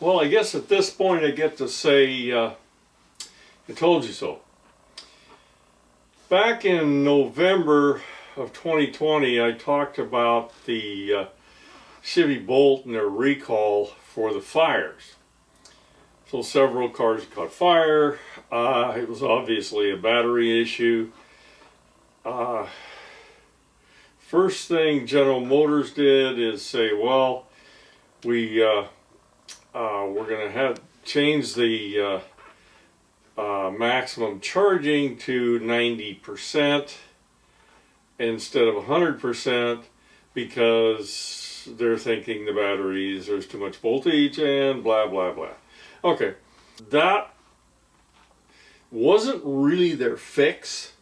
Well, I guess at this point I get to say, I told you so. Back in November of 2020, I talked about the Chevy Bolt and their recall for the fires. So several cars caught fire. It was obviously a battery issue. First thing General Motors did is say, well, we're going to have change the maximum charging to 90% instead of 100% because they're thinking the batteries, there's too much voltage and blah blah blah. Okay, that wasn't really their fix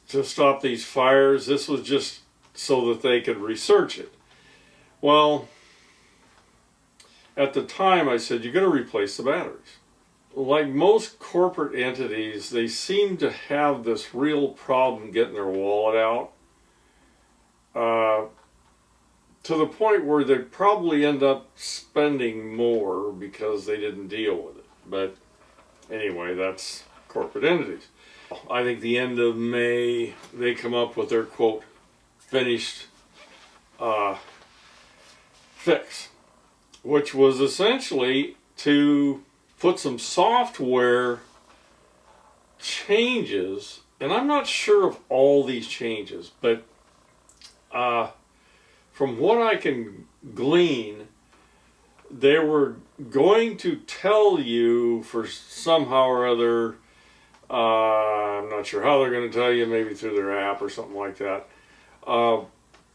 to stop these fires. This was just so that they could research it. Well, at the time I said, you're going to replace the batteries. Like most corporate entities, they seem to have this real problem getting their wallet out. To the point where they'd probably end up spending more because they didn't deal with it. But anyway, that's corporate entities. I think the end of May, they come up with their, quote, finished fix, which was essentially to put some software changes, and I'm not sure of all these changes, but from what I can glean, they were going to tell you for somehow or other, I'm not sure how they're going to tell you, maybe through their app or something like that,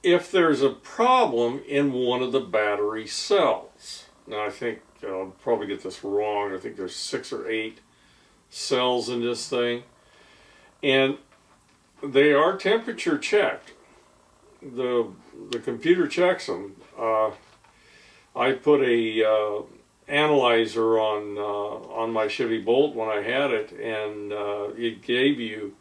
if there's a problem in one of the battery cells. Now I think I'll probably get this wrong. I think there's 6 or 8 cells in this thing, and they are temperature checked. The computer checks them. I put a analyzer on my Chevy Bolt when I had it, and it gave you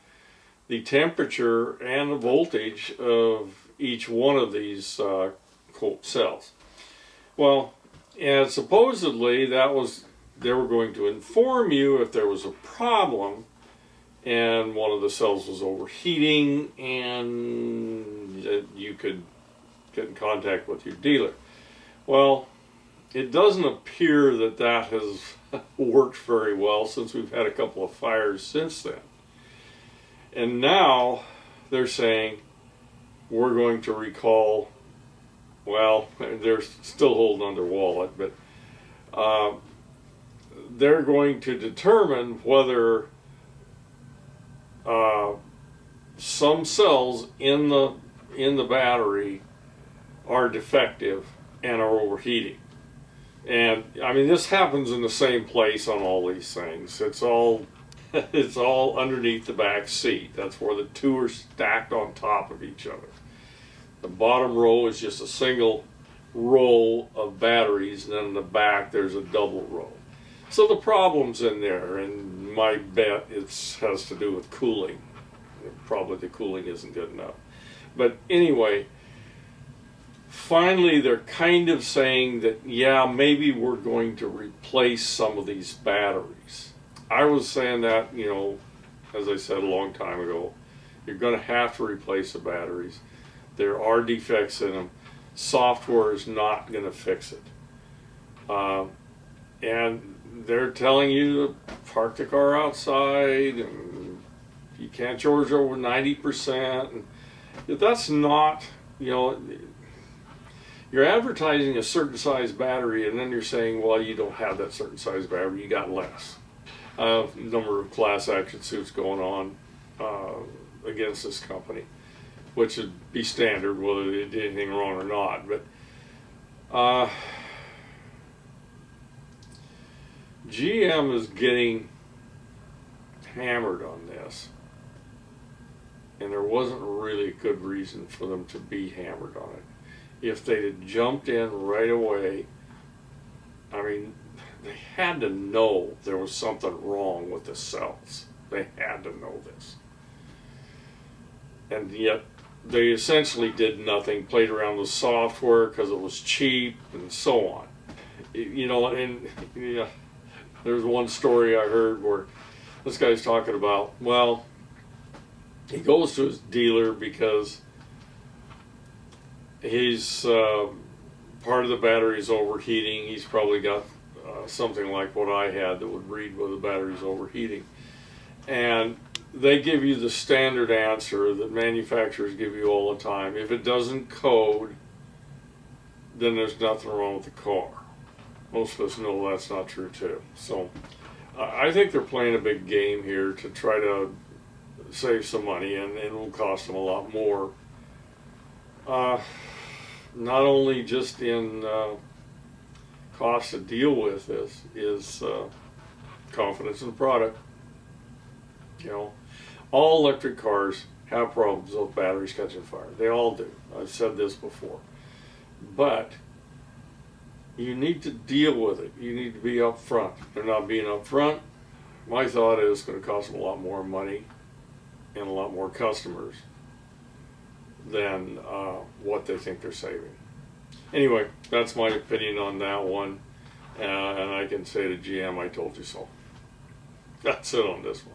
the temperature and the voltage of each one of these quote cells. Well, and supposedly they were going to inform you if there was a problem and one of the cells was overheating, and you could get in contact with your dealer. Well, it doesn't appear that has worked very well since we've had a couple of fires since then. And now they're saying we're going to recall, well, they're still holding on their wallet, but they're going to determine whether some cells in the battery are defective and are overheating. And I mean, this happens in the same place on all these things. It's all underneath the back seat. That's where the two are stacked on top of each other. The bottom row is just a single row of batteries, and then in the back there's a double row. So the problem's in there, and my bet has to do with cooling. Probably the cooling isn't good enough. But anyway, finally they're kind of saying that, yeah, maybe we're going to replace some of these batteries. I was saying that, you know, as I said a long time ago, you're going to have to replace the batteries. There are defects in them. Software is not going to fix it. And they're telling you to park the car outside, and you can't charge over 90%. And that's not, you know, you're advertising a certain size battery, and then you're saying, well, you don't have that certain size battery, you got less. Number of class action suits going on against this company, which would be standard whether they did anything wrong or not. But GM is getting hammered on this, and there wasn't really a good reason for them to be hammered on it. If they had jumped in right away, I mean, they had to know there was something wrong with the cells. They had to know this. And yet they essentially did nothing, played around with software because it was cheap and so on. you know, and yeah, there's one story I heard where this guy's talking about, well, he goes to his dealer because he's part of the battery's overheating. He's probably got something like what I had that would read whether the battery's overheating. And they give you the standard answer that manufacturers give you all the time. If it doesn't code, then there's nothing wrong with the car. Most of us know that's not true too. So I think they're playing a big game here to try to save some money, and it will cost them a lot more. Not only just in cost to deal with this is confidence in the product. You know, all electric cars have problems with batteries catching fire. They all do. I've said this before. But you need to deal with it. You need to be up front. They're not being up front. My thought is it's going to cost them a lot more money and a lot more customers than what they think they're saving. Anyway, that's my opinion on that one. And I can say to GM, I told you so. That's it on this one.